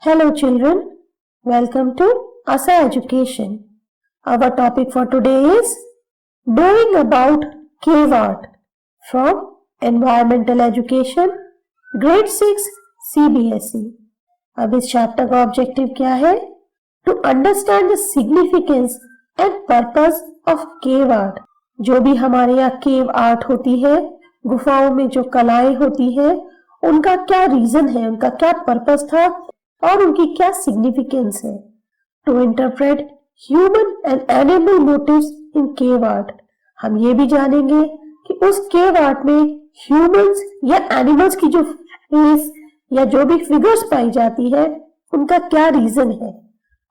Hello children, welcome to ASA Education. Our topic for today is Knowing about Cave Art from Environmental Education, Grade 6 CBSE. अब इस chapter का objective क्या है? To understand the significance and purpose of cave art. जो भी हमारे यहाँ cave art होती है, गुफाओं में जो कलाएं होती है, उनका क्या रीजन है, उनका क्या पर्पस था और उनकी क्या सिग्निफिकेंस है. To interpret human and animal motives in cave art. हम ये भी जानेंगे कि उस केव आर्ट में ह्यूमंस या एनिमल्स की जो फेस या जो भी फिगर्स पाई जाती है उनका क्या रीजन है.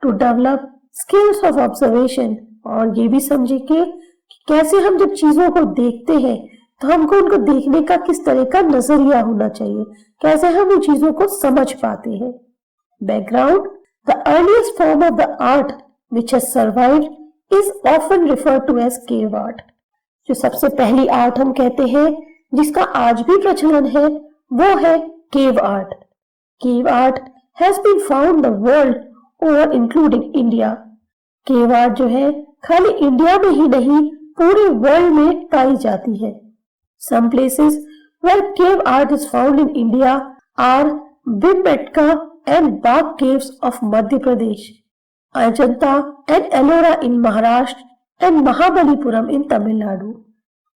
To develop skills of observation. और ये भी समझेंगे कि कैसे हम जब चीजों को देखते हैं तो हमको उनको देखने का किस तरह का नजरिया होना चाहिए, कैसे हम उन चीजों को समझ पाते हैं. Background: the earliest form of the art which has survived is often referred to as cave art. जो सबसे पहली आर्ट हम कहते हैं जिसका आज भी प्रचलन है वो है cave art. Cave art has been found the world over including India. Cave art जो है खाली इंडिया में ही नहीं पूरे वर्ल्ड में पाई जाती है. Some places where cave art is found in India are Bhimbetka and Bagh caves of Madhya Pradesh, Ajanta and Ellora in Maharashtra and Mahabalipuram in Tamil Nadu.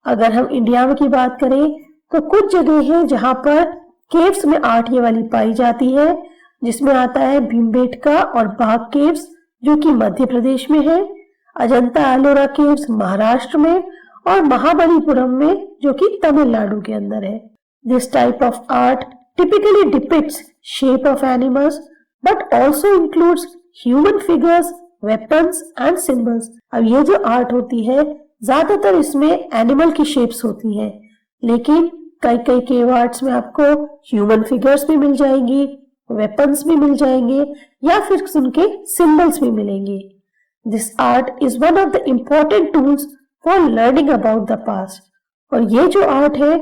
अगर हम इंडिया में की बात करें तो कुछ जगह हैं जहां पर केव्स में आर्ट ये वाली पाई जाती है, जिसमें आता है भीमबेटका और बाघ केव्स जो कि मध्य प्रदेश में है, अजंता एलोरा केव्स महाराष्ट्र में और महाबलीपुरम में जो कि तमिलनाडु के अंदर है. This type of art typically depicts shape of animals but also includes human figures, weapons and symbols. अब ये जो आर्ट होती है ज्यादातर इसमें एनिमल की शेप्स होती है, लेकिन कई कई केव आर्ट्स में आपको ह्यूमन फिगर्स भी मिल जाएंगी, वेपन्स भी मिल जाएंगे या फिर उनके सिंबल्स भी मिलेंगे. This art is one of the important tools for learning about the past. और ये जो आर्ट है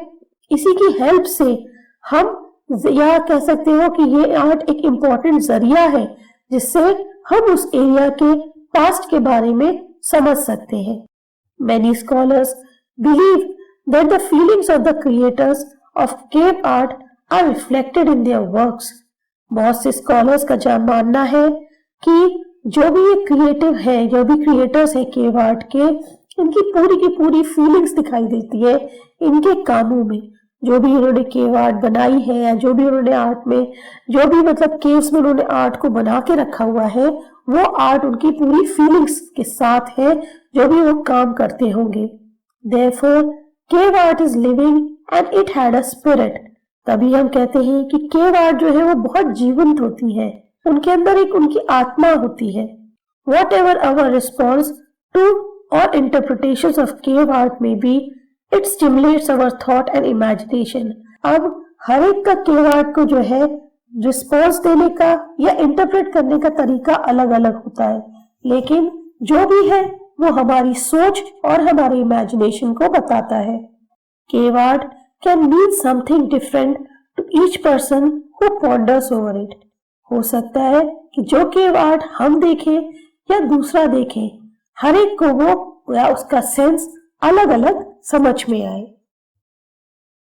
इसी की हेल्प से हम या कह सकते हो कि ये आर्ट एक इम्पोर्टेंट जरिया है जिससे हम उस एरिया के पास्ट के बारे में समझ सकते हैं. Many scholars believe that the feelings of the creators of cave art are reflected in their works. बहुत से स्कॉलर्स का मानना है कि जो भी ये क्रिएटिव है, जो भी क्रिएटर्स है केव आर्ट के, इनकी पूरी की पूरी फीलिंग्स दिखाई देती है इनके कामों में. जो भी उन्होंने केव आर्ट बनाई है या जो भी उन्होंने आर्ट में जो भी मतलब केव्स में उन्होंने आर्ट को बना के रखा हुआ है वो आर्ट उनकी पूरी फीलिंग्स के साथ है जो भी वो काम करते होंगे. Therefore, cave art is living and it had a spirit. तभी हम कहते हैं कि केव आर्ट जो है वो बहुत जीवंत होती है, उनके अंदर एक उनकी आत्मा होती है. Whatever our response to or interpretations of cave art may be, it stimulates our thought and imagination. अब हर एक का केव आर्ट को जो है रिस्पॉन्स देने का या इंटरप्रेट करने का तरीका अलग अलग होता है, लेकिन जो भी है वो हमारी सोच और हमारे इमेजिनेशन को बताता है. Cave art can mean something different to each person who ponders over it. हो सकता है कि जो केव आर्ट हम देखें या दूसरा देखे, हर एक को वो या उसका सेंस अलग अलग समझ में आए.